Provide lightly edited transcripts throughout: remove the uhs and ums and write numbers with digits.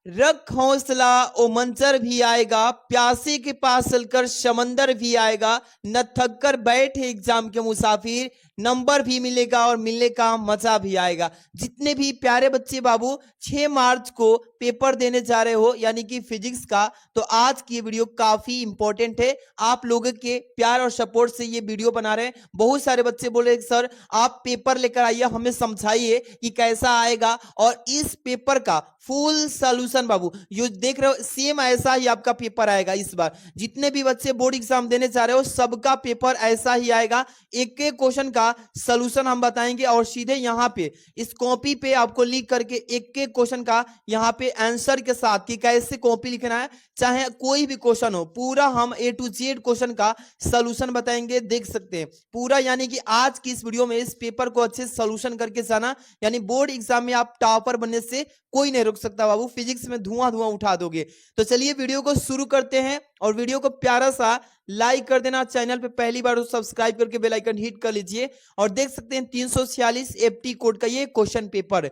रख हौसला ओ मंजर भी आएगा, प्यासे के पास चलकर समंदर भी आएगा, न थक कर बैठे एग्जाम के मुसाफिर, नंबर भी मिलेगा और मिलने का मजा भी आएगा। जितने भी प्यारे बच्चे बाबू 6 मार्च को पेपर देने जा रहे हो यानी कि फिजिक्स का, तो आज की वीडियो काफी इंपॉर्टेंट है। आप लोगों के प्यार और सपोर्ट से ये वीडियो बना रहे हैं। बहुत सारे बच्चे बोले सर आप पेपर लेकर आइए, हमें समझाइए कि कैसा आएगा, और इस पेपर का फुल सॉल्यूशन बाबू जो देख रहे हो सेम ऐसा ही आपका पेपर आएगा। इस बार जितने भी बच्चे बोर्ड एग्जाम देने जा रहे हो सबका पेपर ऐसा ही आएगा। एक एक क्वेश्चन का सॉल्यूशन हम बताएंगे और सीधे यहाँ पे इस कॉपी पे आपको लिख करके एक एक क्वेश्चन का यहाँ पे आंसर के साथ कि कैसे कॉपी लिखना है, चाहे कोई भी क्वेश्चन हो, पूरा हम A to Z क्वेश्चन का सॉल्यूशन बताएंगे। देख सकते हैं पूरा, यानी कि आज की इस वीडियो में इस पेपर को अच्छे सॉल्यूशन करके जाना, यानी बोर्ड एग्जाम में आप टॉपर बनने से कोई नहीं रोक सकता बाबू। फिजिक्स में धुआं धुआं उठा दोगे। तो चलिए वीडियो को शुरू करते हैं और वीडियो को प्यारा सा लाइक कर देना, चैनल पे पहली बार तो सब्सक्राइब करके बेल आइकन हिट कर लीजिए। और देख सकते हैं 346 FT कोड का ये क्वेश्चन पेपर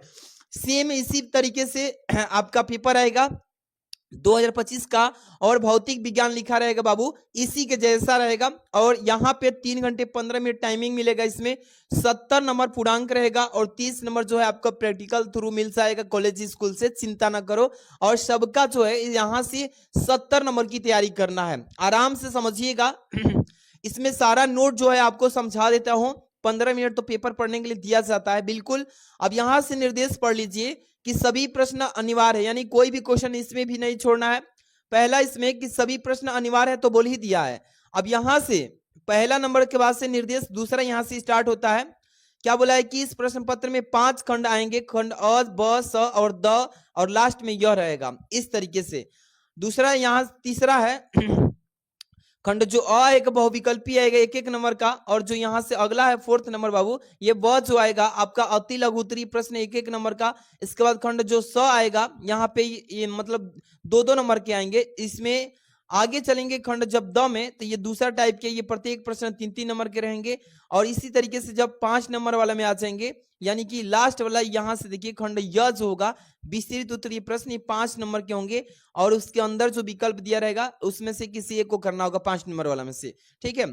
सेम इसी तरीके से आपका पेपर आएगा 2025 का, और भौतिक विज्ञान लिखा रहेगा बाबू इसी के जैसा रहेगा। और यहाँ पे 3 घंटे 15 मिनट टाइमिंग मिलेगा। इसमें 70 नंबर पूर्णांक रहेगा और 30 नंबर जो है आपका प्रैक्टिकल थ्रू मिल जाएगा कॉलेज स्कूल से, चिंता ना करो। और सबका जो है यहाँ से 70 नंबर की तैयारी करना है, आराम से समझिएगा। इसमें सारा नोट जो है आपको समझा देता हूँ। 15 मिनट तो पेपर पढ़ने के लिए दिया जाता है बिल्कुल। अब यहाँ से निर्देश पढ़ लीजिए कि सभी प्रश्न अनिवार्य है, यानी कोई भी क्वेश्चन इसमें भी नहीं छोड़ना है। पहला इसमें कि सभी प्रश्न अनिवार्य है तो बोल ही दिया है। अब यहां से पहला नंबर के बाद से निर्देश दूसरा यहां से स्टार्ट होता है। क्या बोला है कि इस प्रश्न पत्र में 5 खंड आएंगे, खंड अ, ब, स और द, और लास्ट में यह रहेगा इस तरीके से। दूसरा यहां तीसरा है खंड जो अ एक बहुविकल्पी आएगा 1-1 नंबर का, और जो यहां से अगला है 4th नंबर बाबू ये ब जो आएगा आपका अति लघु उत्तरीय प्रश्न 1-1 नंबर का। इसके बाद खंड जो स आएगा यहाँ पे ये मतलब 2-2 नंबर के आएंगे। इसमें आगे चलेंगे खंड जब द में, तो ये दूसरा टाइप के, ये प्रत्येक प्रश्न 3-3 नंबर के रहेंगे। और इसी तरीके से जब 5 नंबर वाला में आ जाएंगे, यानी कि लास्ट वाला यहां से देखिए खंड य जो होगा विस्तृत उत्तरीय प्रश्न, ये 5 नंबर के होंगे। और उसके अंदर जो विकल्प दिया रहेगा उसमें से किसी एक को करना होगा 5 नंबर वाला में से, ठीक है।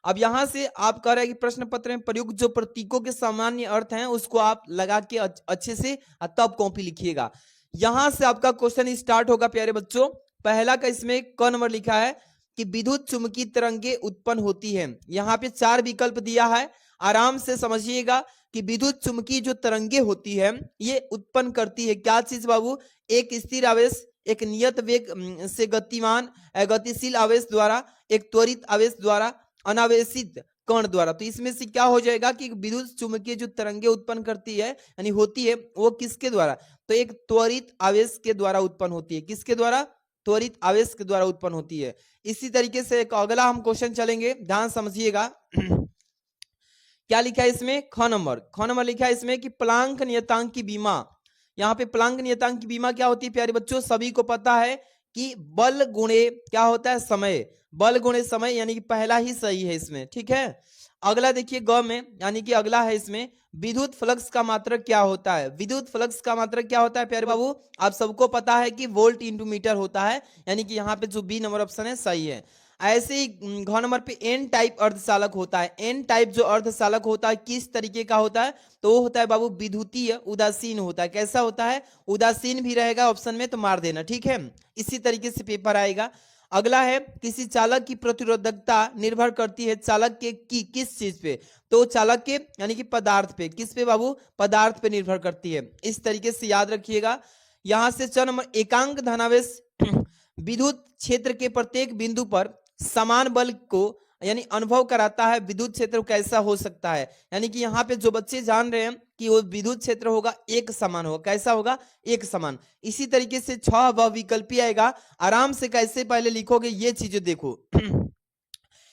अब यहां से आप कह रहे हैं कि प्रश्न पत्र में प्रयुक्त जो प्रतीकों के सामान्य अर्थ हैं उसको आप लगा के अच्छे से तब कॉपी लिखिएगा। यहां से आपका क्वेश्चन स्टार्ट होगा प्यारे बच्चों। पहला का इसमें क नंबर लिखा है कि विद्युत चुंबकीय तरंगे उत्पन्न होती है। यहाँ पे 4 विकल्प दिया है, आराम से समझिएगा कि विद्युत चुंबकीय जो तरंगे होती है ये उत्पन्न करती है क्या चीज बाबू, एक स्थिर आवेश, एक नियत वेग से गतिमान गतिशील आवेश द्वारा, एक त्वरित आवेश द्वारा, अनावेशित कण द्वारा। तो इसमें से क्या हो जाएगा कि विद्युत चुंबकीय जो तरंगे उत्पन्न करती है यानी होती है वो किसके द्वारा, तो एक त्वरित आवेश के द्वारा उत्पन्न होती है। किसके द्वारा, त्वरित आवेश के द्वारा उत्पन्न होती है। इसी तरीके से एक अगला हम क्वेश्चन चलेंगे, ध्यान समझिएगा। क्या लिखा है इसमें, ख नंबर लिखा है इसमें कि प्लांक नियतांक की बीमा। यहाँ पे प्लांक नियतांक की बीमा क्या होती है प्यारे बच्चों, सभी को पता है कि बल गुणे क्या होता है, समय, बल गुणे समय, यानी कि पहला ही सही है इसमें, ठीक है। अगला देखिए ग में, यानी कि अगला है इसमें विद्युत फ्लक्स का मात्रक क्या होता है। विद्युत फ्लक्स का मात्रक क्या होता है प्यारे बाबू, आप सबको पता है कि वोल्ट इंटू मीटर होता है, यानी कि यहाँ पे जो बी नंबर ऑप्शन है सही है। ऐसे ही घ नंबर पे एन टाइप अर्धचालक होता है। एन टाइप जो अर्धचालक होता है किस तरीके का होता है, तो वो होता है बाबू विद्युतीय उदासीन होता है। कैसा होता है, उदासीन भी रहेगा ऑप्शन में तो मार देना, ठीक है। इसी तरीके से पेपर आएगा। अगला है किसी चालक की प्रतिरोधकता निर्भर करती है चालक के की किस चीज पे, तो चालक के यानी कि पदार्थ पे। किस पे बाबू, पदार्थ पे निर्भर करती है। इस तरीके से याद रखिएगा। यहां से च नंबर एकांक धनावेश विद्युत क्षेत्र के प्रत्येक बिंदु पर समान बल को यानी अनुभव कराता है। विद्युत क्षेत्र कैसा हो सकता है, यानी कि यहाँ पे जो बच्चे जान रहे हैं कि वो विद्युत क्षेत्र होगा एक समान होगा। कैसा होगा, एक समान। इसी तरीके से 6 वह विकल्पी आएगा। आराम से कैसे पहले लिखोगे ये चीजें देखो।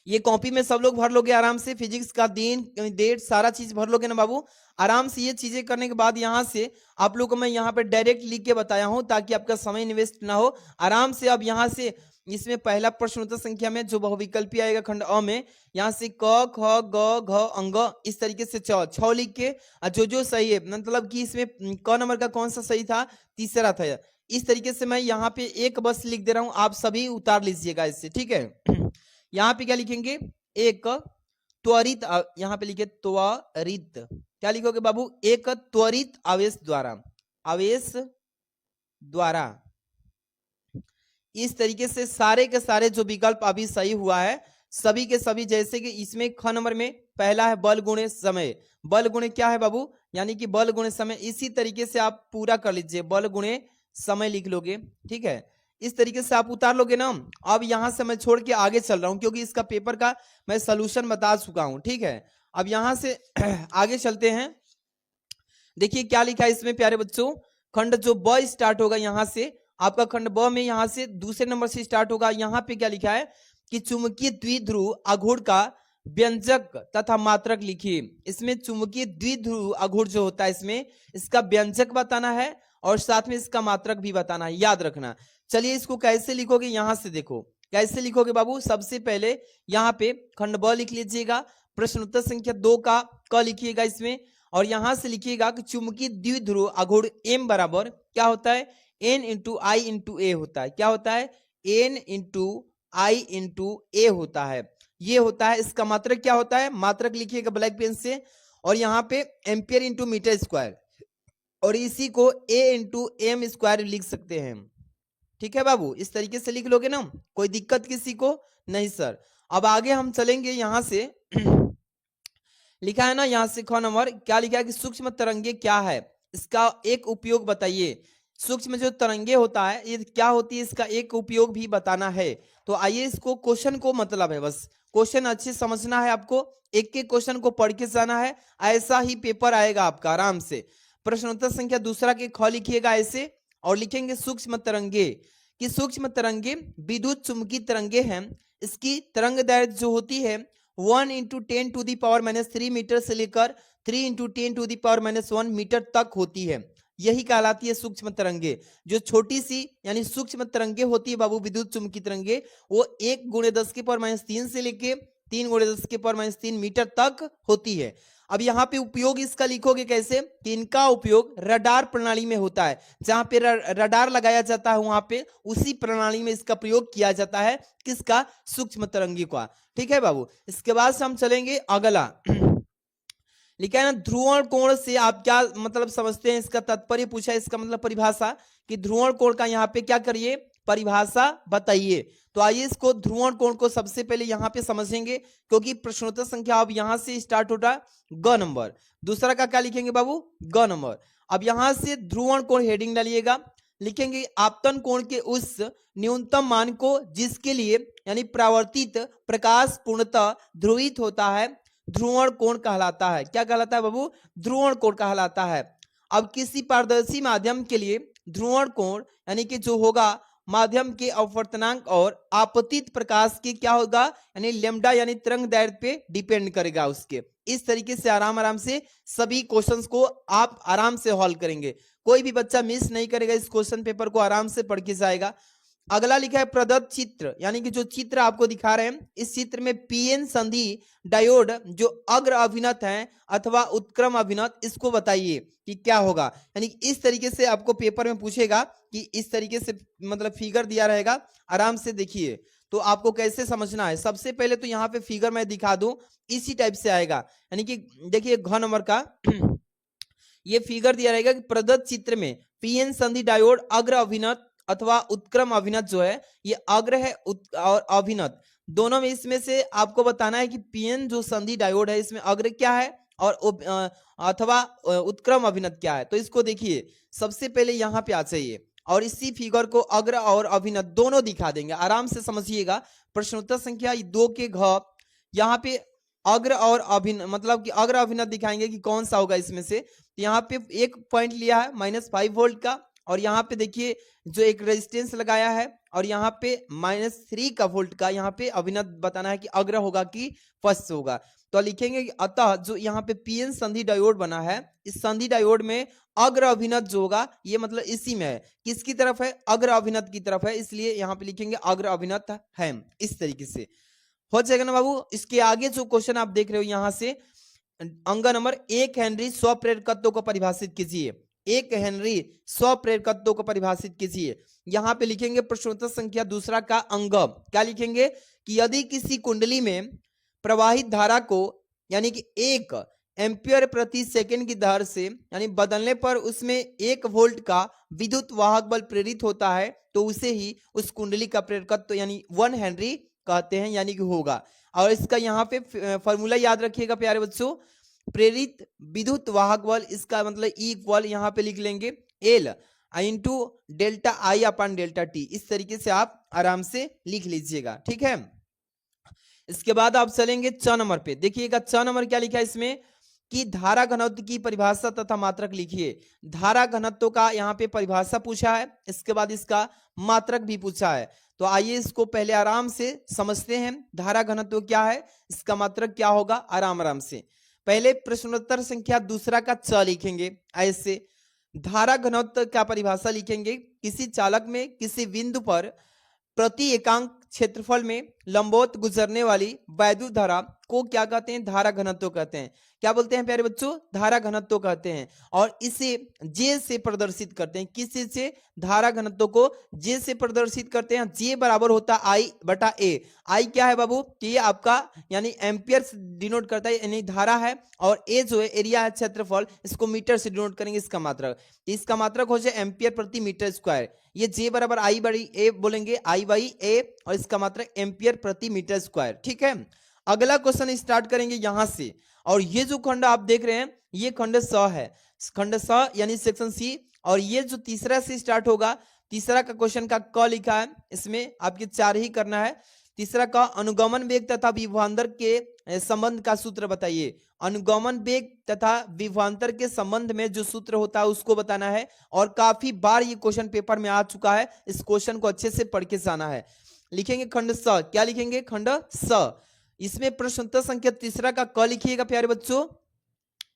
ये कॉपी में सब लोग भर लोगे आराम से, फिजिक्स का दिन डेट सारा चीज भर लोगे ना बाबू। आराम से ये चीजें करने के बाद यहाँ से आप लोग को मैं यहाँ पे डायरेक्ट लिख के बताया हूँ ताकि आपका समय इन्वेस्ट ना हो। आराम से अब यहाँ से इसमें पहला प्रश्न उत्तर संख्या में जो बहुविकल्पी आएगा खंड अ में, यहाँ से क ख ग घ अंग इस तरीके से छ लिख के जो सही है, मतलब कि इसमें क नंबर का कौन सा सही था, तीसरा था। इस तरीके से मैं यहाँ पे एक बस लिख दे रहा हूं, आप सभी उतार लीजिएगा इससे, ठीक है। यहाँ पे क्या लिखेंगे, एक त्वरित, यहाँ पे लिखे त्वरित, क्या लिखोगे बाबू, एक त्वरित आवेश द्वारा, आवेश द्वारा। इस तरीके से सारे के सारे जो विकल्प अभी सही हुआ है सभी के सभी, जैसे कि इसमें ख नंबर में पहला है बल गुणे समय, बल गुणे क्या है बाबू, यानी कि बल गुणे समय। इसी तरीके से आप पूरा कर लीजिए, बल गुणे समय लिख लोगे, ठीक है। इस तरीके से आप उतार लोगे ना। अब यहां से मैं छोड़ के आगे चल रहा हूं क्योंकि इसका पेपर का मैं सोल्यूशन बता चुका हूं, ठीक है। अब यहां से आगे चलते हैं। देखिए क्या लिखा है इसमें प्यारे बच्चों, खंड जो ब स्टार्ट होगा यहां से, आपका खंड ब में यहां से दूसरे नंबर से स्टार्ट होगा। यहां पे क्या लिखा है कि चुंबकीय द्विध्रुव आघूर्ण का व्यंजक तथा मात्रक लिखिए। इसमें चुंबकीय द्विध्रुव आघूर्ण जो होता है इसमें इसका व्यंजक बताना है और साथ में इसका मात्रक भी बताना है, याद रखना। चलिए इसको कैसे लिखोगे, यहां से देखो कैसे लिखोगे बाबू। सबसे पहले यहाँ पे खंड ब लिख लीजिएगा, प्रश्न उत्तर संख्या 2 का क लिखिएगा इसमें, और यहां से लिखिएगा कि चुंबकीय द्विध्रुव आघूर्ण m बराबर क्या होता है, n इंटू आई इंटू ए होता है। क्या होता है, n इंटू आई इंटू ए होता है, ये होता है। इसका मात्रक क्या होता है, मात्रक लिखिएगा ब्लैक पेन से, और यहाँ पे एम्पियर इंटू मीटर स्क्वायर, और इसी को a इंटू एम स्क्वायर लिख सकते हैं, ठीक है बाबू। इस तरीके से लिख लोगे ना, कोई दिक्कत किसी को नहीं सर। अब आगे हम चलेंगे, यहां से लिखा है ना, यहां से ख नंबर क्या लिखा है कि सूक्ष्म तरंगे क्या है, इसका एक उपयोग बताइए। सूक्ष्म जो तरंगे होता है ये क्या होती है, इसका एक उपयोग भी बताना है। तो आइए इसको क्वेश्चन को मतलब है, बस क्वेश्चन अच्छे समझना है आपको, एक एक क्वेश्चन को पढ़ के जाना है, ऐसा ही पेपर आएगा आपका आराम से। प्रश्न उत्तर संख्या दूसरा के ख लिखिएगा ऐसे, और लिखेंगे सूक्ष्म तरंगे कि सूक्ष्म तरंगे विद्युत चुंबकीय तरंगे हैं। इसकी तरंग दैर्घ्य जो होती है 1 इंटू 10⁻³ मीटर से लेकर 3 इंटू 10⁻⁻1 मीटर तक होती है, यही कहलाती है सूक्ष्म तरंगे। जो छोटी सी यानी सूक्ष्म तरंगे होती है बाबू विद्युत चुंबकीय तरंगे, वो 1 × 10⁻³ से लेके 3 × 10⁻³ मीटर तक होती है। अब यहाँ पे उपयोग इसका लिखोगे कैसे कि इनका उपयोग रडार प्रणाली में होता है, जहां पे रडार लगाया जाता है वहां पे उसी प्रणाली में इसका प्रयोग किया जाता है, किसका, सूक्ष्म तरंगी का, ठीक है बाबू। इसके बाद से हम चलेंगे अगला, लिखा है ना ध्रुवण कोण से आप क्या मतलब समझते हैं, इसका तात्पर्य पूछा है, इसका मतलब परिभाषा कि ध्रुवण कोण का यहाँ पे क्या करिए, परिभाषा बताइए। तो आइए इसको ध्रुवण कोण को सबसे पहले यहाँ पे समझेंगे, क्योंकि प्रश्नोत्तर संख्या अब यहाँ से स्टार्ट होता ग नंबर, दूसरा का क्या लिखेंगे बाबू, ग नंबर। अब यहाँ से ध्रुवण कोण हेडिंग डालिएगा, लिखेंगे आपतन कोण के उस न्यूनतम मान को जिसके लिए यानी परावर्तित प्रकाश पूर्णतः ध्रुवित होता है, ध्रुवण कोण कहलाता है। क्या कहलाता है बाबू, ध्रुवण कोण कहलाता है। अब किसी पारदर्शी माध्यम के लिए ध्रुवण कोण यानी कि जो होगा माध्यम के अपवर्तनांक और आपतित प्रकाश की क्या होगा यानी लैम्डा यानी तरंग दैर्घ्य पे डिपेंड करेगा उसके। इस तरीके से आराम से सभी क्वेश्चंस को आप आराम से हल करेंगे, कोई भी बच्चा मिस नहीं करेगा, इस क्वेश्चन पेपर को आराम से पढ़ के जाएगा। अगला लिखा है प्रदत्त चित्र, यानी कि जो चित्र आपको दिखा रहे हैं इस चित्र में पीएन संधि डायोड जो अग्र अभिनत है अथवा उत्क्रम अभिनत, इसको बताइए कि क्या होगा। यानी इस तरीके से आपको पेपर में पूछेगा कि इस तरीके से मतलब फिगर दिया रहेगा, आराम से देखिए तो आपको कैसे समझना है। सबसे पहले तो यहाँ पे फिगर मैं दिखा दूं, इसी टाइप से आएगा, यानी कि देखिए घ नंबर का ये फिगर दिया रहेगा कि प्रदत्त चित्र में पीएन संधि डायोड अग्र अभिनत अथवा उत्क्रम अभिनत जो है ये अग्र है और अभिनत दोनों में, इसमें से आपको बताना है कि पीएन जो संधि डायोड है इसमें अग्र क्या है और अथवा उत्क्रम अभिनत क्या है। तो इसको देखिए सबसे पहले यहाँ पे आ जाइए और इसी फिगर को अग्र और अभिनत दोनों दिखा देंगे, आराम से समझिएगा। प्रश्नोत्तर संख्या 2 के घ यहाँ पे अग्र और अभिनत मतलब कि अग्र अभिनत दिखाएंगे कि कौन सा होगा इसमें से। यहाँ पे एक पॉइंट लिया है -5 वोल्ट का और यहाँ पे देखिए जो एक रेजिस्टेंस लगाया है और यहाँ पे -3 का वोल्ट का यहाँ पे अभिनत बताना है कि अग्र होगा कि पश्च होगा। तो लिखेंगे कि अतः जो यहाँ पे पीएन संधि डायोड बना है, इस संधि डायोड में अग्र अभिनत जो होगा ये मतलब इसी में है, किसकी तरफ है, अग्र अभिनत की तरफ है, इसलिए यहाँ पे लिखेंगे अग्र अभिनत है। इस तरीके से हो जाएगा ना बाबू। इसके आगे जो क्वेश्चन आप देख रहे हो यहाँ से अंक नंबर 1 हेनरी स्वप्रेरकत्व को परिभाषित कीजिए। 1 हेनरी स्वप्रेरकत्व को परिभाषित कीजिए। यहाँ पे लिखेंगे प्रश्नोत्तर संख्या दूसरा का अंग, क्या लिखेंगे कि यदि किसी कुंडली में प्रवाहित धारा को यानी कि 1 एम्पियर प्रति सेकंड की दर से यानी बदलने पर उसमें 1 वोल्ट का विद्युत वाहक बल प्रेरित होता है तो उसे ही उस कुंडली का प्रेरकत्व यानी 1 हेनरी कहते हैं, यानी कि होगा। और इसका यहाँ पे फॉर्मूला याद रखिएगा प्यारे बच्चों, प्रेरित विद्युत वाहक बल, इसका मतलब ई इक्वल यहाँ पे लिख लेंगे एल इंटू डेल्टा आई अपॉन डेल्टा टी। इस तरीके से आप आराम से लिख लीजिएगा, ठीक है। इसके बाद आप चलेंगे 6 नंबर पे। देखिएगा 6 नंबर क्या लिखा है इसमें कि धारा घनत्व की परिभाषा तथा मात्रक लिखिए। धारा घनत्व का यहाँ पे परिभाषा पूछा है, इसके बाद इसका मात्रक भी पूछा है। तो आइए इसको पहले आराम से समझते हैं, धारा घनत्व क्या है, इसका मात्रक क्या होगा, आराम आराम से। पहले प्रश्नोत्तर संख्या दूसरा का च लिखेंगे ऐसे। धारा घनत्व क्या परिभाषा लिखेंगे, किसी चालक में किसी बिंदु पर प्रति एकांक क्षेत्रफल में लंबवत गुजरने वाली वैद्युत धारा को क्या कहते हैं, धारा घनत्व कहते हैं। क्या बोलते हैं प्यारे बच्चों, धारा घनत्व कहते हैं। और इसे जे से प्रदर्शित करते हैं, किसी से, धारा घनत्व को जे से प्रदर्शित करते हैं। जे बराबर होता है आई बटा ए। आई क्या है बाबू, कि ये आपका यानी एम्पियर से डिनोट करता है, यानी धारा है, और ए जो है एरिया है, क्षेत्रफल, इसको मीटर से डिनोट करेंगे। इसका मात्रक, इसका मात्रक हो जाए एम्पियर प्रति मीटर स्क्वायर। ये जे बराबर आई बाई ए बोलेंगे, आई बाई ए, और इसका मात्रक एम्पियर प्रति मीटर स्क्वायर, ठीक है। अगला क्वेश्चन स्टार्ट करेंगे यहां से। और ये जो खंड आप देख रहे हैं ये खंड स है, खंड स यानी सेक्शन सी। और ये जो तीसरा से स्टार्ट होगा, तीसरा का क्वेश्चन का क लिखा है, इसमें आपके 4 ही करना है। तीसरा का अनुगमन वेग तथा विभवांतर के संबंध का सूत्र बताइए। अनुगमन वेग तथा विभवांतर के संबंध में जो सूत्र होता है उसको बताना है। और काफी बार ये क्वेश्चन पेपर में आ चुका है, इस क्वेश्चन को अच्छे से पढ़ के जाना है। लिखेंगे खंड स, क्या लिखेंगे, खंड स। इसमें प्रश्नोत्तर संख्या तीसरा का क लिखिएगा प्यारे बच्चों।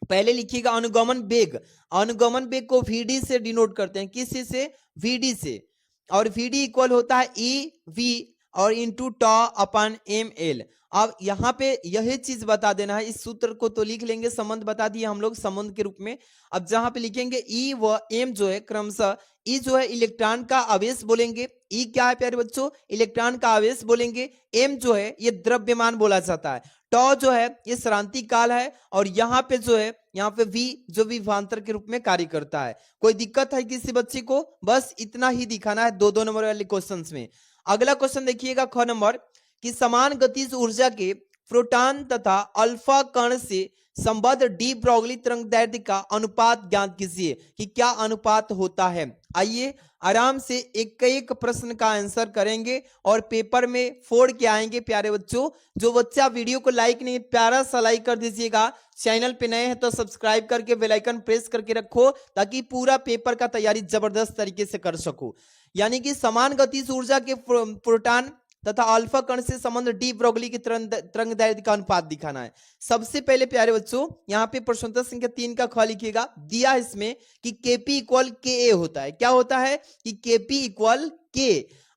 पहले लिखिएगा अनुगमन वेग। अनुगमन वेग को वीडी से डिनोट करते हैं, किसी से, वीडी से। और वीडी इक्वल होता है ई वी और इंटू टॉ अपन एम एल। अब यहाँ पे यही चीज बता देना है, इस सूत्र को तो लिख लेंगे, संबंध बता दिए हम लोग संबंध के रूप में। अब जहां पे लिखेंगे ई व एम जो है क्रमशः, ई जो है इलेक्ट्रॉन का आवेश बोलेंगे, ई क्या है प्यारे बच्चों, इलेक्ट्रॉन का आवेश बोलेंगे। एम जो है ये द्रव्यमान बोला जाता है। टॉ जो है ये क्रांति काल है। और यहाँ पे जो है, यहाँ पे वी जो विभवांतर के रूप में कार्य करता है। कोई दिक्कत है किसी बच्चे को, बस इतना ही दिखाना है 2-2 नंबर वाले क्वेश्चंस में। अगला क्वेश्चन देखिएगा ख नंबर कि समान गतिज ऊर्जा के प्रोटॉन तथा अल्फा कण से संबद्ध डी ब्रोगली तरंगदैर्ध्य का अनुपात ज्ञात कीजिए कि क्या अनुपात होता है। आइए आराम से एक एक प्रश्न का आंसर करेंगे और पेपर में फोड़ के आएंगे प्यारे बच्चों। जो बच्चा वीडियो को लाइक नहीं, प्यारा सा लाइक कर दीजिएगा। चैनल पे नए हैं तो सब्सक्राइब करके बेल आइकन प्रेस करके रखो, ताकि पूरा पेपर का तैयारी जबरदस्त तरीके से कर सको। यानी कि समान गतिज ऊर्जा के प्रोटॉन तथा अल्फा कण से संबंध डी ब्रोगली की तरंगदैर्ध्य का अनुपात दिखाना है। सबसे पहले प्यारे बच्चों यहाँ पे प्रश्नोत्तर संख्या 3 का ख लिखिएगा। दिया इसमें कि केपी इक्वल के ए होता है। क्या होता है कि केपी इक्वल के।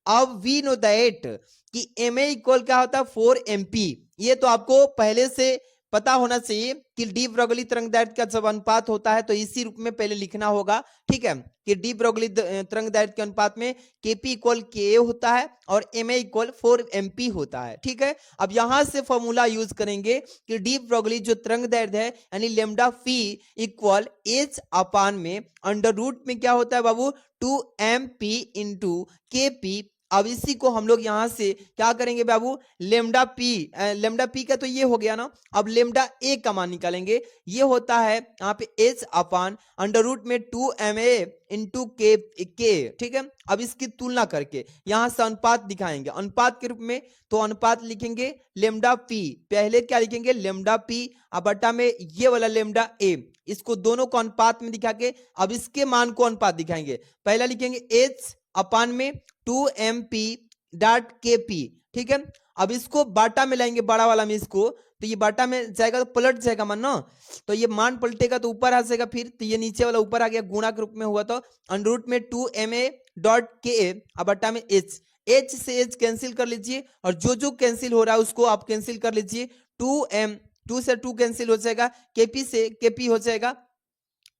अब वी नो दैट कि एम ए इक्वल क्या होता है 4 एमपी। ये तो आपको पहले से पता होना चाहिए कि डी ब्रोगली तरंगदैर्ध्य का जब अनुपात होता है तो इसी रूप में पहले लिखना होगा, ठीक है, कि डी ब्रोगली तरंगदैर्ध्य के अनुपात में केपी इक्वल के होता है और एम ए इक्वल 4 एमपी होता है, ठीक है। अब यहां से फॉर्मूला यूज करेंगे कि डी ब्रोगली जो तरंगदैर्ध्य है यानी लेमडा फी इक्वल एच अपान में अंडर रूट में क्या होता है बाबू 2 एम पी इंटू के पी अब इसी को हम लोग यहां से क्या करेंगे बाबू, लेमडा पी का तो ये हो गया ना। अब लेमडा ए का मान निकालेंगे, ये होता है यहाँ पे एच अपान अंडर रूट में 2ma इंटू के, ठीक है। अब इसकी तुलना करके यहां से अनुपात दिखाएंगे, अनुपात के रूप में तो अनुपात लिखेंगे लेमडा पी, पहले क्या लिखेंगे लेमडा पी अब बटा में ये वाला लेमडा ए, इसको दोनों को अनुपात में दिखा के अब इसके मान को अनुपात दिखाएंगे। पहला लिखेंगे एच अपान में 2mp डॉट kp, ठीक है। अब इसको बाटा में लाएंगे, बड़ा वाला में इसको, तो ये बाटा में जाएगा तो पलट जाएगा मान ना, तो ये मान पलटेगा तो ऊपर आ जाएगा, फिर तो ये नीचे वाला ऊपर आ गया, गुणा के रूप में हुआ तो अंडर रूट में 2ma डॉट ka अब बटा में h, h से h कैंसिल कर लीजिए और जो जो कैंसिल हो रहा है उसको आप कैंसिल कर लीजिए। 2 से 2 कैंसिल हो जाएगा, kp से kp हो जाएगा।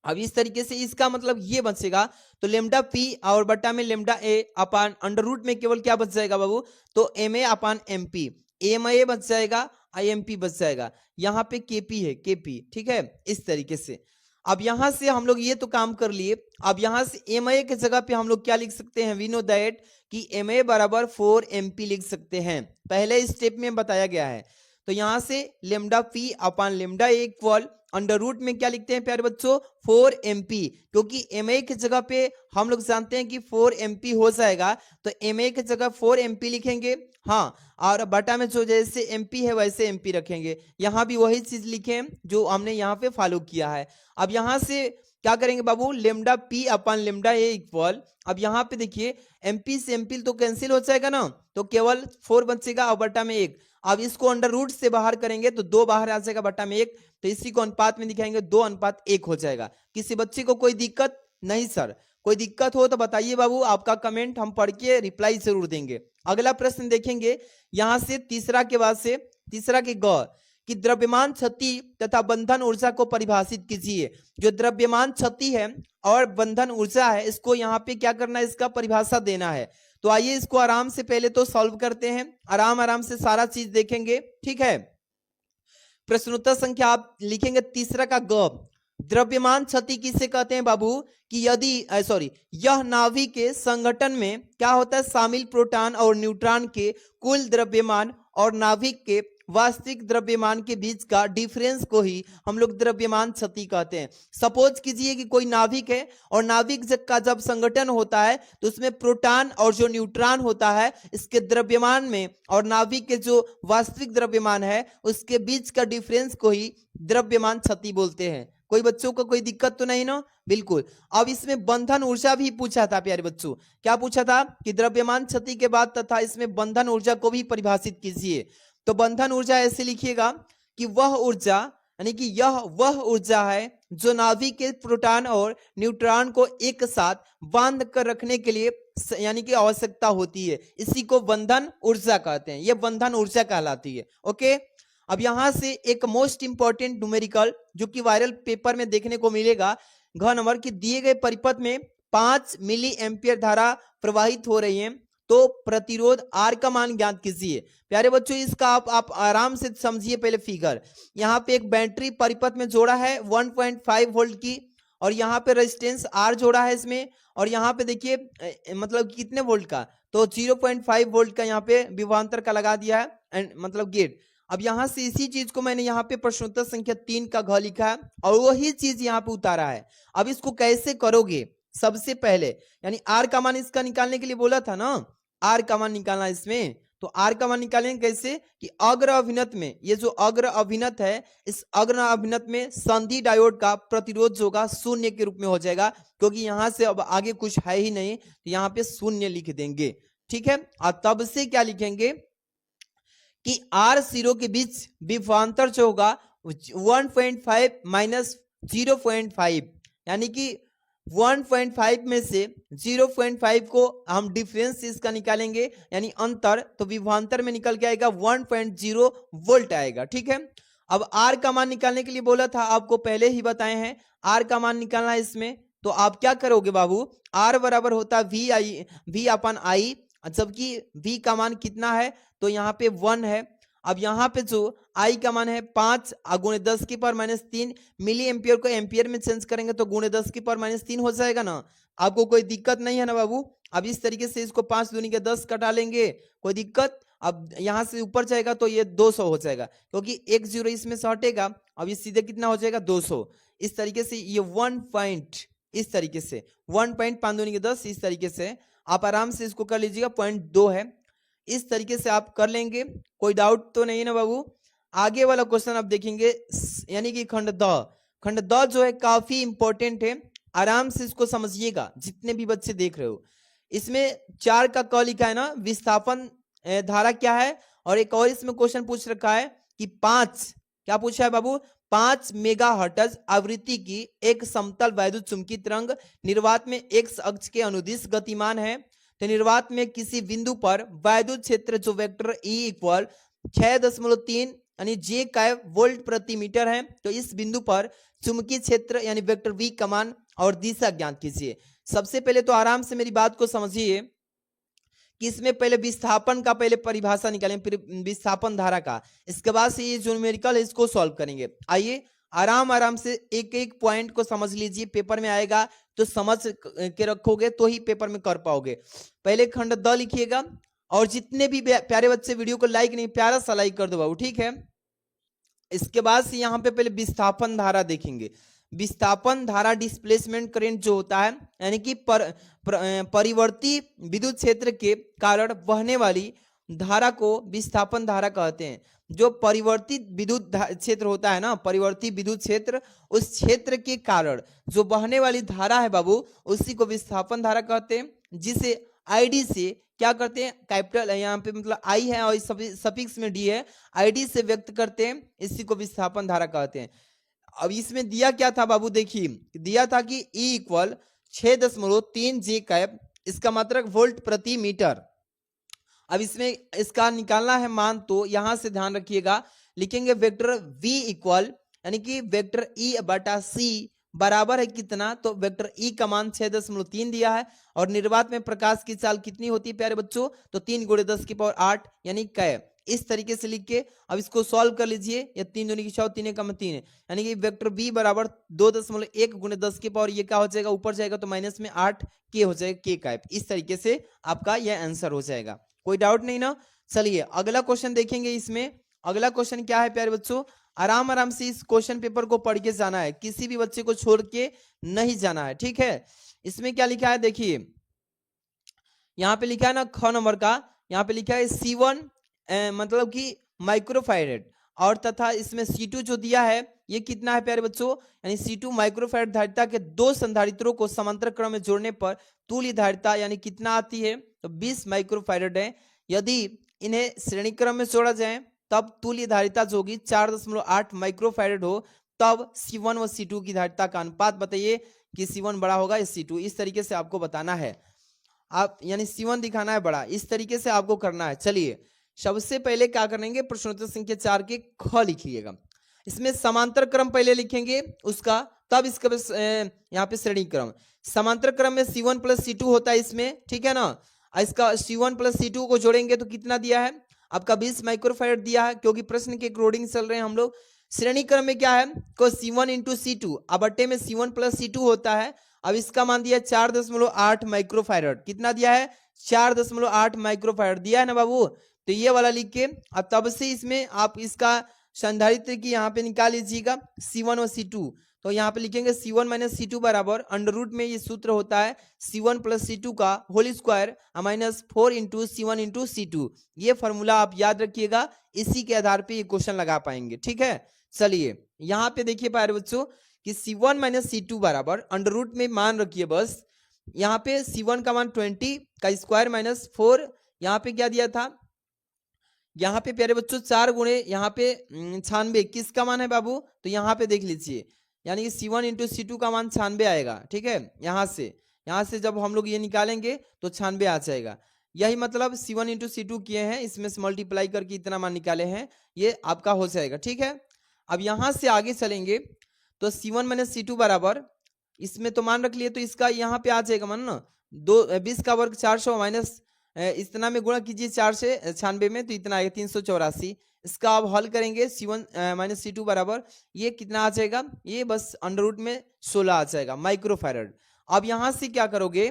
अब इस तरीके से इसका मतलब ये बचेगा, तो लेमडा पी और बटा में lambda A upon under root में केवल क्या बच जाएगा बाबू, तो M A upon M P, M A बच जाएगा, आई एम पी बच जाएगा, यहाँ पे केपी है केपी, ठीक है। इस तरीके से अब यहां से हम लोग ये तो काम कर लिए। अब यहां से एम ए के जगह पे हम लोग क्या लिख सकते हैं, वी नो दैट कि एम ए बराबर 4mp लिख सकते हैं, पहले स्टेप में बताया गया है। तो यहां से lambda P upon lambda A equal under root में क्या लिखते हैं प्यारे बच्चों 4mp, क्योंकि ma की जगह पे हम लोग जानते हैं कि 4mp हो जाएगा, तो ma की जगह 4mp लिखेंगे, हाँ, और बटा में जो जैसे mp है वैसे mp रखेंगे, यहाँ भी वही चीज लिखे जो हमने यहाँ पे फॉलो किया है। अब यहाँ से क्या करेंगे बाबू, lambda p upon lambda A equal, अब यहाँ पे देखिए mp से mp तो कैंसिल हो जाएगा ना, तो केवल 4 बचेगा और बटा में 1। अब इसको अंडर रूट से बाहर करेंगे तो 2 बाहर आ जाएगा बटा में 1, तो इसी को अनुपात में दिखाएंगे 2:1 हो जाएगा। किसी बच्चे को कोई दिक्कत नहीं सर, कोई दिक्कत हो तो बताइए बाबू, आपका कमेंट हम पढ़ के रिप्लाई जरूर देंगे। अगला प्रश्न देखेंगे यहां से तीसरा के बाद से, तीसरा के ग कि द्रव्यमान क्षति तथा बंधन ऊर्जा को परिभाषित कीजिए। जो द्रव्यमान क्षति है और बंधन ऊर्जा है इसको यहाँ पे क्या करना है, इसका परिभाषा देना है। तो आइए इसको आराम से पहले तो सॉल्व करते हैं, आराम आराम से सारा चीज देखेंगे, ठीक है। प्रश्नोत्तर संख्या आप लिखेंगे तीसरा का ग, द्रव्यमान क्षति किसे कहते हैं बाबू, कि यदि यह नाभिक के संगठन में क्या होता है, शामिल प्रोटॉन और न्यूट्रॉन के कुल द्रव्यमान और नाभिक के वास्तविक द्रव्यमान के बीच का डिफरेंस को ही हम लोग द्रव्यमान क्षति कहते हैं। सपोज कीजिए कि कोई नाभिक है और नाभिक का जब संगठन होता है तो उसमें प्रोटॉन और जो न्यूट्रॉन होता है इसके द्रव्यमान में और नाभिक के जो वास्तविक द्रव्यमान है उसके बीच का डिफरेंस को ही द्रव्यमान क्षति बोलते हैं। कोई बच्चों को कोई दिक्कत तो नहीं ना, बिल्कुल। अब इसमें बंधन ऊर्जा भी पूछा था प्यारे बच्चों, क्या पूछा था कि द्रव्यमान क्षति के बाद तथा इसमें बंधन ऊर्जा को भी परिभाषित कीजिए। तो बंधन ऊर्जा ऐसे लिखिएगा कि वह ऊर्जा, यानी कि यह वह ऊर्जा है जो नाभिक के प्रोटॉन और न्यूट्रॉन को एक साथ बांध कर रखने के लिए यानी कि आवश्यकता होती है, इसी को बंधन ऊर्जा कहते हैं, यह बंधन ऊर्जा कहलाती है। ओके, अब यहां से एक मोस्ट इंपॉर्टेंट न्यूमेरिकल जो कि वायरल पेपर में देखने को मिलेगा, घ नंबर की दिए गए परिपथ में 5 मिली एम्पियर धारा प्रवाहित हो रही है, तो प्रतिरोध R का मान ज्ञात कीजिए। प्यारे बच्चों इसका आप आराम से समझिए पहले फिगर। यहाँ पे एक बैटरी परिपथ में जोड़ा है 1.5 वोल्ट की, और यहाँ पे रेजिस्टेंस R जोड़ा है इसमें, और यहाँ पे देखिए मतलब कितने वोल्ट का, तो 0.5 वोल्ट का यहाँ पे विभवांतर का लगा दिया है एंड मतलब गेट। अब यहाँ से इसी चीज को मैंने यहाँ पे प्रश्नोत्तर संख्या 3 का घ लिखा है और वही चीज यहाँ पे उतारा है। अब इसको कैसे करोगे, सबसे पहले यानी R का मान इसका निकालने के लिए बोला था ना, R का मान निकालना इसमें, तो R का मान निकालेंगे कैसे कि अग्र अभिनत में, ये जो अग्र अभिनत है इस अग्र अभिनत में संधि डायोड का प्रतिरोध जो होगा 0 के रूप में हो जाएगा, क्योंकि यहां से अब आगे कुछ है ही नहीं, तो यहाँ पे 0 लिख देंगे, ठीक है। और तब से क्या लिखेंगे कि R0 के बीच विभवांतर जो होगा 1.5 माइनस 0.5, यानी कि 1.5 में से 0.5 को हम डिफरेंस इसका निकालेंगे यानी अंतर, तो विभवांतर में निकल के आएगा 1.0 वोल्ट आएगा, ठीक है। अब R का मान निकालने के लिए बोला था, आपको पहले ही बताए हैं R का मान निकालना है इसमें, तो आप क्या करोगे बाबू, R बराबर होता V/I, जबकि V का मान कितना है तो यहाँ पे 1 है। अब यहाँ पे जो आई का मान है 5 गुणे 10 की पावर -3 मिली एम्पियर को एम्पियर में चेंज करेंगे तो गुणे 10 की पावर -3 हो जाएगा ना। आपको कोई दिक्कत नहीं है ना बाबू। अब इस तरीके से इसको 5 दूनी के 10 कटा लेंगे, कोई दिक्कत। अब यहाँ से ऊपर जाएगा तो ये 200 हो जाएगा, क्योंकि एक जीरो इसमें से हटेगा। अब ये सीधे कितना हो जाएगा 200। इस तरीके से ये 1 पॉइंट, इस तरीके से 1.5 दूनी के 10, इस तरीके से आप आराम से इसको कर लीजिएगा। 0.2 है, इस तरीके से आप कर लेंगे, कोई डाउट तो नहीं है ना बाबू। आगे वाला क्वेश्चन आप देखेंगे, यानी कि खंड द जो है काफी इंपॉर्टेंट है, आराम से इसको समझिएगा जितने भी बच्चे देख रहे हो। इसमें 4 का क लिखा है ना, विस्थापन धारा क्या है। और एक और इसमें क्वेश्चन पूछ रखा है कि 5, क्या पूछा है बाबू, 5 मेगाहर्ट्ज आवृत्ति की एक समतल वैद्युत चुंबकीय तरंग निर्वात में x अक्ष के अनुदिश गतिमान है। तो निर्वात में किसी बिंदु पर वैद्युत क्षेत्र जो वेक्टर E इक्वल 6.3 यानी जे कैप वोल्ट प्रति मीटर है। तो इस बिंदु पर चुंबकीय क्षेत्र यानी वेक्टर V का मान और दिशा ज्ञात कीजिए। सबसे पहले तो आराम से मेरी बात को समझिए कि इसमें पहले विस्थापन का पहले परिभाषा निकालें, फिर विस्थापन धारा का, इसके बाद से ये जो न्यूमेरिकल है इसको सॉल्व करेंगे। आइए आराम से एक एक पॉइंट को समझ लीजिए, पेपर में आएगा तो समझ के रखोगे तो ही पेपर में कर पाओगे। पहले खंड द लिखिएगा, और जितने भी प्यारे बच्चे वीडियो को लाइक नहीं, प्यारा सा लाइक कर दो बाबू, ठीक है। इसके बाद से यहाँ पे पहले विस्थापन धारा देखेंगे। विस्थापन धारा डिस्प्लेसमेंट करंट जो होता है, यानी कि परिवर्ती विद्युत क्षेत्र के कारण बहने वाली धारा को विस्थापन धारा कहते हैं। जो परिवर्तित विद्युत क्षेत्र होता है ना, परिवर्ती विद्युत क्षेत्र, उस क्षेत्र के कारण जो बहने वाली धारा है बाबू, उसी को विस्थापन धारा कहते हैं। जिसे आईडी से क्या करते हैं, कैपिटल यहाँ पे मतलब आई है और सफिक्स में डी है, आईडी से व्यक्त करते हैं, इसी को विस्थापन धारा कहते हैं। अब इसमें दिया क्या था बाबू, देखिए दिया था कि E इक्वल 6.3 जे कैप, इसका मतलब वोल्ट प्रति मीटर। अब इसमें इसका निकालना है मान, तो यहां से ध्यान रखिएगा, लिखेंगे वेक्टर V इक्वल यानी कि वेक्टर E बटा C बराबर है कितना, तो वेक्टर E का मान 6.3 दिया है। और निर्वात में प्रकाश की चाल कितनी होती है प्यारे बच्चों, तो 3 गुणे 10 की पावर 8 यानी कै। इस तरीके से लिख के अब इसको सॉल्व कर लीजिए। ये 3 दूनी की 6, 3 एकम 3 है, यानी कि वेक्टर B बराबर 2.1 गुणे 10 की पावर, ये क्या हो जाएगा, ऊपर जाएगा तो माइनस में 8 के हो जाएगा, के कैप। इस तरीके से आपका यह आंसर हो जाएगा, कोई डाउट नहीं ना। चलिए अगला क्वेश्चन देखेंगे। इसमें अगला क्वेश्चन क्या है प्यारे बच्चों, आराम से इस क्वेश्चन पेपर को पढ़ के जाना है, किसी भी बच्चे को छोड़ के नहीं जाना है, ठीक है। इसमें क्या लिखा है देखिए, यहाँ पे लिखा है ना ख नंबर का, यहाँ पे लिखा है C1 मतलब कि माइक्रोफैरेड, और तथा इसमें C2 जो दिया है ये कितना है प्यारे बच्चों, यानी C2 माइक्रोफैरेड धारिता के 2 संधारित्रों को समांतर क्रम में जोड़ने पर तुल्य धारिता यानी कितना आती है, तो 20 माइक्रोफैरेड है। यदि इन्हें श्रेणी क्रम में जोड़ा जाए तब तुल्य धारिता जो होगी 4.8 माइक्रोफैरेड हो, तब C1 व C2 की धारिता का अनुपात बताइए कि C1 बड़ा होगा या C2। इस तरीके से आपको बताना है, आप यानी C1 दिखाना है बड़ा, इस तरीके से आपको करना है। चलिए सबसे पहले क्या करेंगे, प्रश्नोत्तर संख्या 4 के ख लिखिएगा। इसमें समांतर क्रम पहले लिखेंगे उसका, तब इसका यहाँ पे श्रेणी क्रम। समांतर क्रम में C1 प्लस C2 होता है इसमें, ठीक है ना। इसका C1 प्लस C2 को जोड़ेंगे तो कितना दिया है आपका 20 माइक्रोफैरेड दिया है, क्योंकि प्रश्न के अकॉर्डिंग चल रहे हैं हम लोग। श्रेणी क्रम में क्या है, को C1 इंटू C2, अब बट्टे में C1 प्लस C2 होता है। अब इसका मान दिया 4.8 माइक्रोफैरेड, कितना दिया है 4.8 माइक्रोफैरेड दिया है ना बाबू। तो ये वाला लिख के अब तब से इसमें आप इसका संधारित्र की यहाँ पे निकाल लीजिएगा C1 और C2। तो यहाँ पे लिखेंगे C1 माइनस C2 बराबर अंडर रूट में ये सूत्र होता है C1 प्लस C2 का whole square minus 4 into C1 into C2। ये फॉर्मूला आप याद रखिएगा, इसी के आधार पे ये क्वेश्चन लगा पाएंगे, ठीक है। चलिए यहाँ पे देखिए प्यारे बच्चों कि C1 माइनस C2 बराबर अंडर रूट में मान रखिए बस। यहाँ पे C1 का मान 20 का स्क्वायर माइनस 4, यहाँ पे क्या दिया था, यहाँ पे प्यारे बच्चों 4 गुणे यहाँ पे 96, किसका मान है बाबू, तो यहाँ पे देख लीजिए, यानी कि C1 इंटू C2 का मान 96 आएगा, ठीक है। यहाँ से जब हम लोग ये निकालेंगे तो 96 आ जाएगा। यही मतलब C1 इंटू C2 किए हैं, इसमें से मल्टीप्लाई करके इतना मान निकाले हैं, ये आपका हो जाएगा, ठीक है। अब यहाँ से आगे चलेंगे तो C1 माइनस C2 बराबर, इसमें तो मान रख लिए तो इसका यहाँ पे आ जाएगा मान ना 20 का वर्ग 400 माइनस इतना में गुणा कीजिए 4 से 96 में, तो इतना आएगा 384। इसका आप हल करेंगे C1 माइनस C2 बराबर ये कितना आ जाएगा, ये बस अंडर रूट में 16 आ जाएगा माइक्रोफैरड। अब यहां से क्या करोगे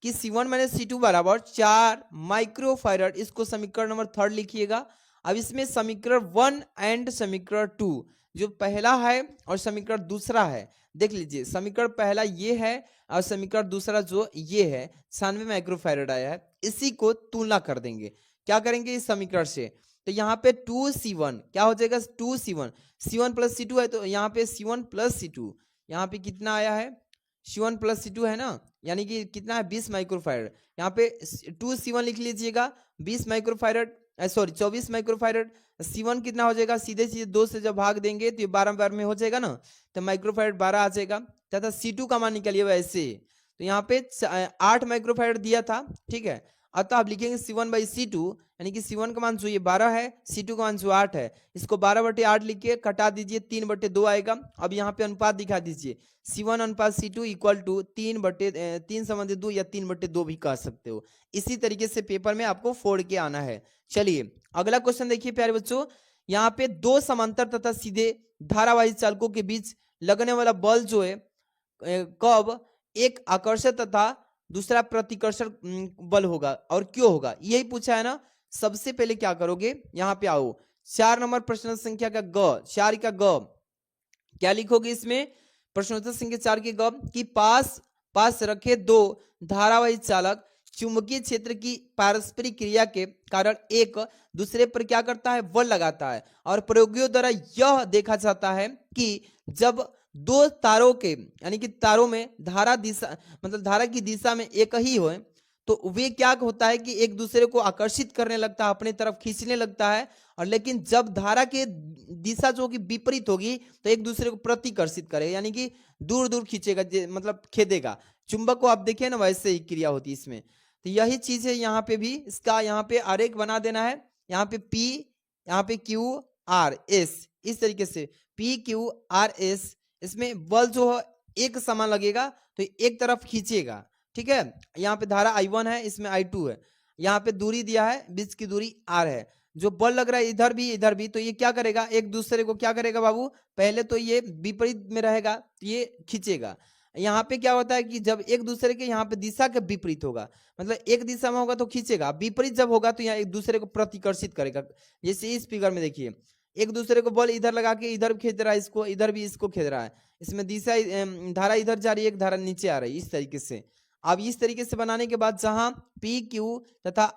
कि C1 माइनस C2 बराबर 4 माइक्रोफैरड, इसको समीकरण नंबर 3 लिखिएगा। अब इसमें समीकरण 1 एंड समीकरण 2, जो पहला है और समीकरण दूसरा है, देख लीजिए समीकरण पहला ये है और समीकरण दूसरा जो ये है 96 माइक्रोफैरड आया है, इसी को तुलना कर देंगे। क्या करेंगे इस समीकरण से, तो यहाँ पे 2C1 क्या हो जाएगा, 2C1 C1 प्लस C2 है, तो यहाँ पे C1 प्लस C2, यहाँ पे कितना आया है C1 प्लस C2 है ना, यानी कि कितना है 20 माइक्रोफैरड। यहाँ पे 2C1 लिख लीजिएगा 20 माइक्रोफैरड, सॉरी 24 माइक्रोफैरड। C1 कितना हो जाएगा, सीधे सीधे 2 से जब भाग देंगे तो ये 12 बार में हो जाएगा ना, तो माइक्रोफैरड 12 आ जाएगा। तथा C2 का मान निकालिए वैसे, तो यहाँ पे 8 माइक्रोफैरड दिया था, ठीक है। अतः आप लिखेंगे C1 बाई C2, यानी कि C1 का मान जो ये 12 है, C2 का मान जो 8 है, इसको 12/8 लिख के कटा दीजिए, 3/2 आएगा। अब यहाँ पे अनुपात दिखा दीजिए, C1 अनुपात C2 इक्वल टू 3/2 या 3/2 भी कह सकते हो। इसी तरीके से पेपर में आपको फोड़ के आना है। चलिए अगला क्वेश्चन देखिए प्यारे बच्चों, यहाँ पे दो समांतर तथा सीधे धारावाही चालकों के बीच लगने वाला बल जो है कब एक आकर्षण तथा दूसरा प्रतिकर्षण बल होगा और क्यों होगा, यही पूछा है ना। सबसे पहले क्या करोगे, यहाँ पे आओ 4 नंबर प्रश्न संख्या का ग, 4 का ग क्या लिखोगे इसमें, प्रश्नोत्तर संख्या 4 के ग कि पास पास रखे दो धारावाही चालक चुंबकीय क्षेत्र की पारस्परिक क्रिया के कारण एक दूसरे पर क्या करता है, बल लगाता है। और प्रयोगों द्वारा यह देखा जाता है कि जब दो तारों के यानी कि तारों में धारा दिशा मतलब धारा की दिशा में एक ही हो, तो वे क्या होता है कि एक दूसरे को आकर्षित करने लगता है, अपने तरफ खींचने लगता है। और लेकिन जब धारा के दिशा जो कि विपरीत होगी तो एक दूसरे को प्रतिकर्षित करेगा, यानी कि दूर दूर खींचेगा, मतलब खेदेगा। चुंबक को आप देखिए ना, वैसे ही क्रिया होती है इसमें। तो यही चीज है यहाँ पे भी, इसका यहाँ पे आरेख बना देना है। यहाँ पे P, यहाँ पे QRS, इस तरीके से PQRS, इसमें बल जो है एक समान लगेगा तो एक तरफ खींचेगा, ठीक है। यहाँ पे धारा I1 है, इसमें I2 है, यहाँ पे दूरी दिया है, बीच की दूरी R है, जो बल लग रहा है इधर भी, तो ये क्या करेगा, एक दूसरे को क्या करेगा बाबू, पहले तो ये विपरीत में रहेगा तो ये खींचेगा। यहाँ पे क्या होता है कि जब एक दूसरे के यहाँ पे दिशा के विपरीत होगा, मतलब एक दिशा में होगा तो खींचेगा, विपरीत जब होगा तो यहाँ एक दूसरे को प्रतिकर्षित करेगा। जैसे इस फिगर में देखिए, एक दूसरे को बल इधर लगा के इधर खींच रहा है, इसको इधर भी इसको खींच रहा है, इसमें दिशा धारा इधर जा रही है, एक धारा नीचे आ रही है, इस तरीके से। अब इस तरीके से बनाने के बाद जहां PQ तथा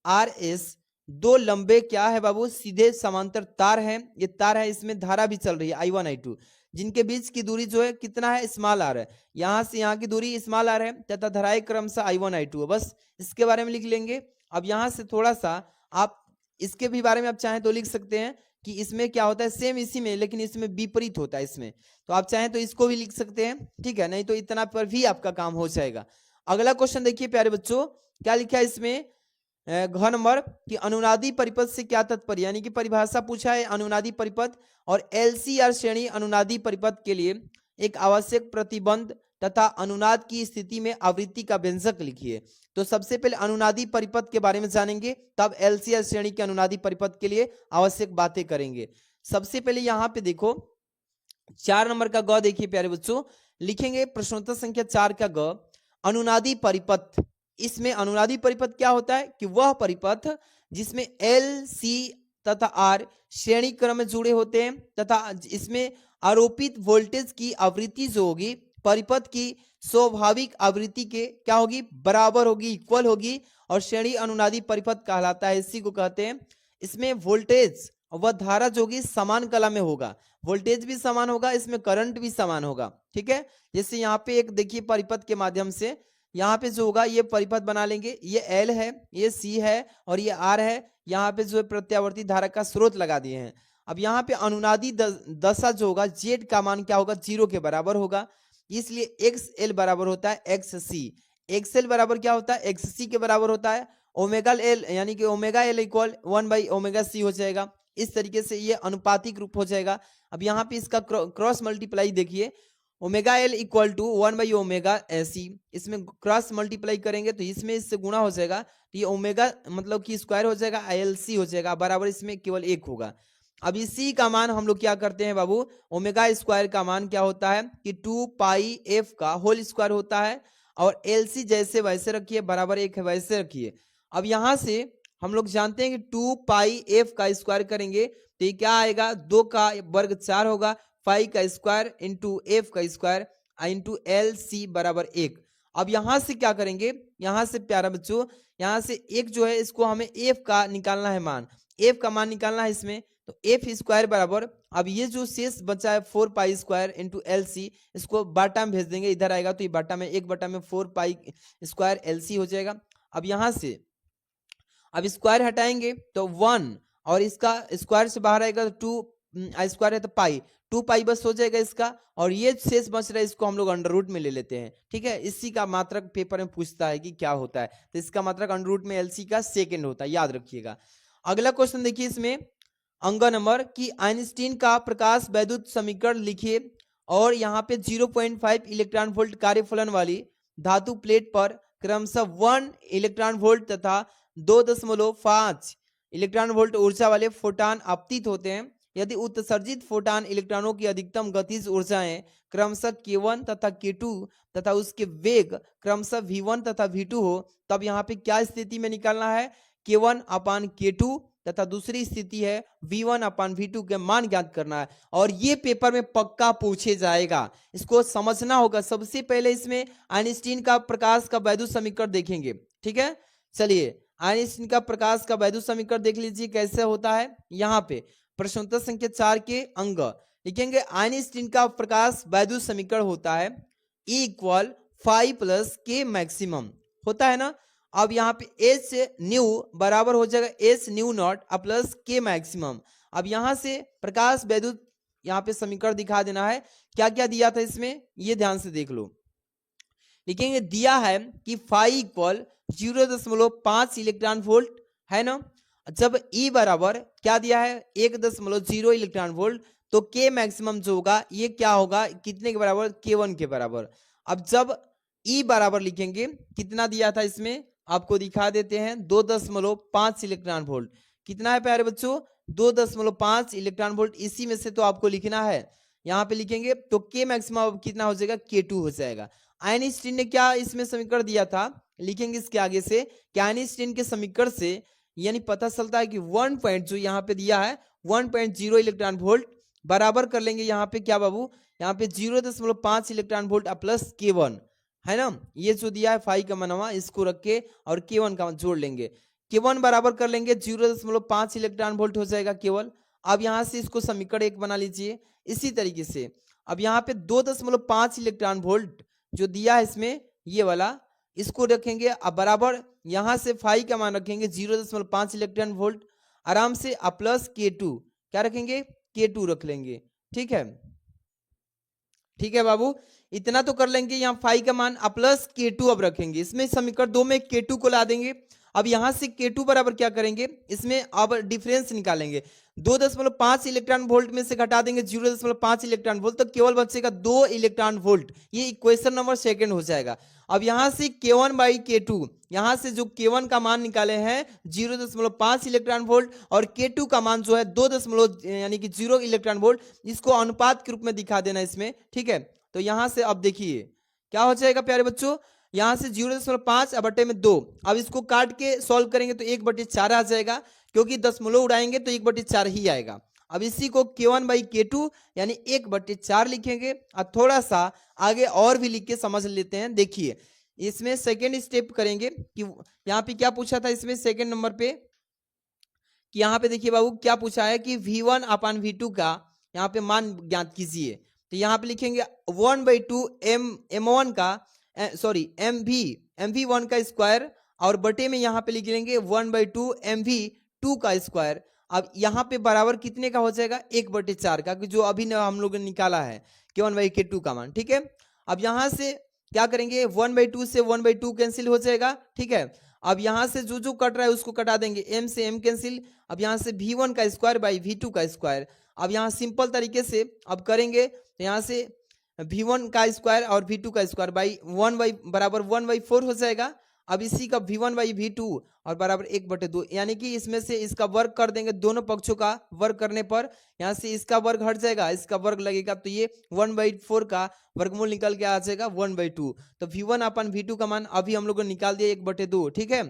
RS दो लंबे क्या है बाबू, सीधे समांतर तार हैं, ये तार है, इसमें धारा भी चल रही है I1 I2, जिनके बीच की दूरी जो है कितना है, स्मॉल r है। यहां से यहाँ की दूरी स्मॉल r है तथा धाराएं क्रमशः I1 I2 है। बस इसके बारे में लिख लेंगे। अब यहाँ से थोड़ा सा आप इसके भी बारे में आप चाहें तो लिख सकते हैं कि इसमें क्या होता है, सेम इसी में, लेकिन इसमें विपरीत होता है इसमें, तो आप चाहें तो इसको भी लिख सकते हैं, ठीक है, नहीं तो इतना पर भी आपका काम हो जाएगा। अगला क्वेश्चन देखिए प्यारे बच्चों, क्या लिखा है इसमें, घ नंबर कि अनुनादी परिपथ से क्या तात्पर्य, यानी कि परिभाषा पूछा है अनुनादी परिपथ और LCR श्रेणी अनुनादी परिपथ के लिए एक आवश्यक प्रतिबंध तथा अनुनाद की स्थिति में आवृत्ति का व्यंजक लिखिए। तो सबसे पहले अनुनादी परिपथ के बारे में जानेंगे, तब LCR श्रेणी के अनुनादी परिपथ के लिए आवश्यक बातें करेंगे। सबसे पहले यहाँ पे देखो 4 नंबर का ग देखिए प्यारे बच्चों, लिखेंगे प्रश्नोत्तर संख्या 4 का ग, अनुनादी परिपथ। इसमें अनुनादी परिपथ क्या होता है कि वह परिपथ जिसमें L, C तथा R श्रेणी क्रम में जुड़े होते हैं तथा इसमें आरोपित वोल्टेज की आवृत्ति जो होगी परिपथ की स्वाभाविक आवृत्ति के क्या होगी, बराबर होगी, इक्वल होगी, और श्रेणी अनुनादी परिपथ कहलाता है, इसी को कहते हैं। इसमें वोल्टेज व धारा जो होगी समान कला में होगा, वोल्टेज भी समान होगा, इसमें करंट भी समान होगा, ठीक है। जैसे यहाँ पे एक देखिए परिपथ के माध्यम से यहाँ पे जो होगा ये परिपथ बना लेंगे, ये L है, ये C है और ये R है, यहाँ पे जो है प्रत्यावर्ती धारा का स्रोत लगा दिए हैं। अब यहाँ पे अनुनादी दशा जो होगा Z का मान क्या होगा, 0 के बराबर होगा, इसलिए XL बराबर होता है XC। XL बराबर क्या होता है, XC के बराबर होता है ओमेगा L, यानी कि ओमेगा L इक्वल 1/ओमेगा C हो जाएगा। इस तरीके से ये अनुपातिक रूप हो जाएगा। अब यहाँ पे इसका क्रॉस मल्टीप्लाई देखिए, ओमेगा एल इक्वल टू 1/ओमेगा सी, इसमें क्रॉस मल्टीप्लाई करेंगे तो इसमें इससे गुणा हो जाएगा, तो ये ओमेगा मतलब कि स्क्वायर हो जाएगा, एल सी हो जाएगा, बराबर इसमें केवल एक होगा। अब इसी का मान हम लोग क्या करते हैं बाबू, ओमेगा स्क्वायर का मान क्या होता है कि 2 पाई एफ का होल स्क्वायर होता है, और एल सी जैसे वैसे रखिए, बराबर एक है वैसे रखिए। अब यहां से हम लोग जानते हैं कि 2 पाई एफ का स्क्वायर करेंगे तो ये क्या आएगा, 2 का वर्ग 4 होगा, पाई का स्क्वायर इंटू एफ का स्क्वायर इंटू एल सी बराबर एक। अब यहां से क्या करेंगे, यहां से प्यारा बच्चों, यहां से एक जो है इसको हमें एफ का निकालना है मान, एफ का मान निकालना है इसमें, तो एफ स्क्वायर बराबर, अब ये जो शेष बचा है 4 pi square into L C, इसको बाटा में भेज देंगे, इधर आएगा तो ये बाटा में 1/4 पाई स्क्वायर एल सी हो जाएगा। अब यहां से अब स्क्वायर हटाएंगे तो 1, और इसका स्क्वायर से बाहर आएगा तो 2 स्क्वायर है तो पाई, 2 पाई बस हो जाएगा इसका, और ये शेष बच रहा है इसको हम लोग अंडर रूट में ले लेते हैं, ठीक है। इसी का मात्रक पेपर में पूछता है कि क्या होता है, तो इसका मात्रक अंडर रूट में एलसी का सेकेंड होता है, याद रखिएगा। अगला क्वेश्चन देखिए, इसमें अंक नंबर कि आइंस्टीन का प्रकाश वैद्युत समीकरण लिखिए, और यहाँ पे 0.5 इलेक्ट्रॉन वोल्ट कार्यफलन वाली धातु प्लेट पर क्रमशः 1 इलेक्ट्रॉन वोल्ट तथा 2.5 इलेक्ट्रॉन वोल्ट ऊर्जा वाले फोटान आपतित होते हैं। यदि उत्सर्जित फोटान इलेक्ट्रॉनों की अधिकतम गतिज ऊर्जाएं क्रमशः k1 तथा k2 तथा उसके वेग क्रमशः v1 तथा v2 हो, तब यहाँ पे क्या स्थिति में निकालना है, k1/k2 तथा दूसरी स्थिति है v1/v2 के मान ज्ञात करना है। और ये पेपर में पक्का पूछे जाएगा, इसको समझना होगा। सबसे पहले इसमें आइंस्टीन का प्रकाश का वैद्युत समीकरण देखेंगे, ठीक है। चलिए आइंस्टीन का प्रकाश का वैद्युत समीकरण देख लीजिए कैसे होता है। यहाँ पे प्रश्न उत्तर संख्या 4 के अंग लिखेंगे। आइंस्टीन का प्रकाश वैद्युत समीकरण होता है E = 5 + k मैक्सिमम होता है ना। अब यहाँ पे एच न्यू बराबर हो जाएगा एच न्यू नॉट प्लस के मैक्सिमम। अब यहाँ से प्रकाश वैद्युत यहाँ पे समीकरण दिखा देना है, क्या क्या दिया था इसमें ये ध्यान से देख लो। लिखेंगे दिया है कि फाई इक्वल 0.5 इलेक्ट्रॉन वोल्ट है ना। जब E बराबर क्या दिया है 1.0 इलेक्ट्रॉन वोल्ट, तो के मैक्सिमम जो होगा ये क्या होगा, कितने के बराबर, k1 के बराबर। अब जब E बराबर लिखेंगे, कितना दिया था इसमें आपको दिखा देते हैं 2.5 इलेक्ट्रॉन वोल्ट। कितना है प्यारे बच्चों, 2.5 इलेक्ट्रॉन वोल्ट। इसी में से तो आपको लिखना है, यहाँ पे लिखेंगे तो के मैक्सिमम कितना हो जाएगा, k2 हो जाएगा। आइंस्टीन ने क्या इसमें समीकरण दिया था, लिखेंगे इसके आगे से कि आइंस्टीन के समीकरण से यानी पता चलता है कि 1 पॉइंट जो यहाँ पे दिया है 1.0 इलेक्ट्रॉन वोल्ट बराबर कर लेंगे यहाँ पे क्या बाबू, यहाँ पे 0.5 इलेक्ट्रॉन वोल्ट प्लस k1 है ना। ये जो दिया है फाई का मनवा इसको रख के और k1 का जोड़ लेंगे, k1 बराबर कर लेंगे 0.5 इलेक्ट्रॉन वोल्ट हो जाएगा केवल। अब यहाँ से इसको समीकरण 1 बना लीजिए। इसी तरीके से अब यहाँ पे 2.5 इलेक्ट्रॉन वोल्ट जो दिया है इसमें ये वाला, इसको रखेंगे अब बराबर, यहाँ से फाई का मान रखेंगे 0.5 इलेक्ट्रॉन वोल्ट आराम से प्लस k2, क्या रखेंगे k2 रख लेंगे, ठीक है। ठीक है बाबू, इतना तो कर लेंगे। यहाँ फाई का मान प्लस k2 अब रखेंगे, इसमें समीकरण 2 में k2 को ला देंगे। अब यहां से k2 बराबर क्या करेंगे, इसमें अब डिफरेंस निकालेंगे। 2.5 इलेक्ट्रॉन वोल्ट में से घटा देंगे 0.5 इलेक्ट्रॉन वोल्ट, तो केवल बचेगा 2 इलेक्ट्रॉन वोल्ट। ये इक्वेशन नंबर 2 हो जाएगा। अब यहां से k1/k2, यहां से जो k1 का मान निकाले हैं 0.5 इलेक्ट्रॉन वोल्ट और k2 का मान जो है 2 यानी कि 0 इलेक्ट्रॉन वोल्ट, इसको अनुपात के रूप में दिखा देना इसमें, ठीक है। तो यहां से अब देखिए क्या हो जाएगा प्यारे बच्चों, यहां से 0.5 बटे में 2, अब इसको काट के सॉल्व करेंगे तो 1/4 आ जाएगा, क्योंकि दशमलव उड़ाएंगे तो 1/4 ही आएगा। अब इसी को k1/k2 यानी 1/4 लिखेंगे और थोड़ा सा आगे और भी लिख के समझ लेते हैं। देखिए इसमें सेकेंड स्टेप करेंगे कि यहाँ पे क्या पूछा था इसमें सेकेंड नंबर पे, कि यहाँ पे देखिए बाबू क्या पूछा है कि v1/v2 का यहाँ पे मान ज्ञात कीजिए। तो यहाँ पे लिखेंगे 1/2 m1 का सॉरी mv1 का स्क्वायर और बटे में यहाँ पे लिख लेंगे 1/2 mv2 का स्क्वायर। अब यहाँ पे बराबर कितने का हो जाएगा 1/4 का, जो अभी हम लोग ने निकाला है k1/k2 का मान, ठीक है। अब यहाँ से क्या करेंगे 1/2 से 1/2 कैंसिल हो जाएगा, ठीक है। अब यहाँ से जो जो कट रहा है उसको कटा देंगे, m से m कैंसिल। अब यहाँ से v1 का स्क्वायर बाई v2 का स्क्वायर। अब यहाँ सिंपल तरीके से अब करेंगे तो यहाँ से V1 का स्क्वायर और V2 का स्क्वायर बाई 1 बराबर 1/4 हो जाएगा। अब इसी का V1 बाई V2 और बराबर 1/2, यानी कि इसमें से इसका वर्ग कर देंगे, दोनों पक्षों का वर्ग करने पर यहाँ से इसका वर्ग हट जाएगा, इसका वर्ग लगेगा, तो ये 1/4 का वर्गमूल निकल के आ जाएगा 1/2। तो V1 अपन V2 का मान अभी हम लोग को निकाल दिया 1/2, ठीक है।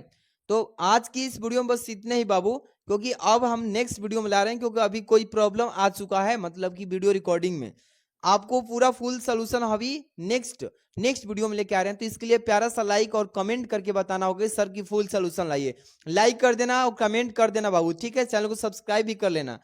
तो आज की इस वीडियो में बस इतने ही बाबू, क्योंकि अब हम नेक्स्ट वीडियो में ला रहे हैं, क्योंकि अभी कोई प्रॉब्लम आ चुका है, मतलब कि वीडियो रिकॉर्डिंग में आपको पूरा फुल सोल्यूशन अभी नेक्स्ट वीडियो में लेके आ रहे हैं। तो इसके लिए प्यारा सा लाइक और कमेंट करके बताना होगा सर की फुल सोल्यूशन लाइए। लाइक कर देना और कमेंट कर देना बाबू, ठीक है। चैनल को सब्सक्राइब भी कर लेना।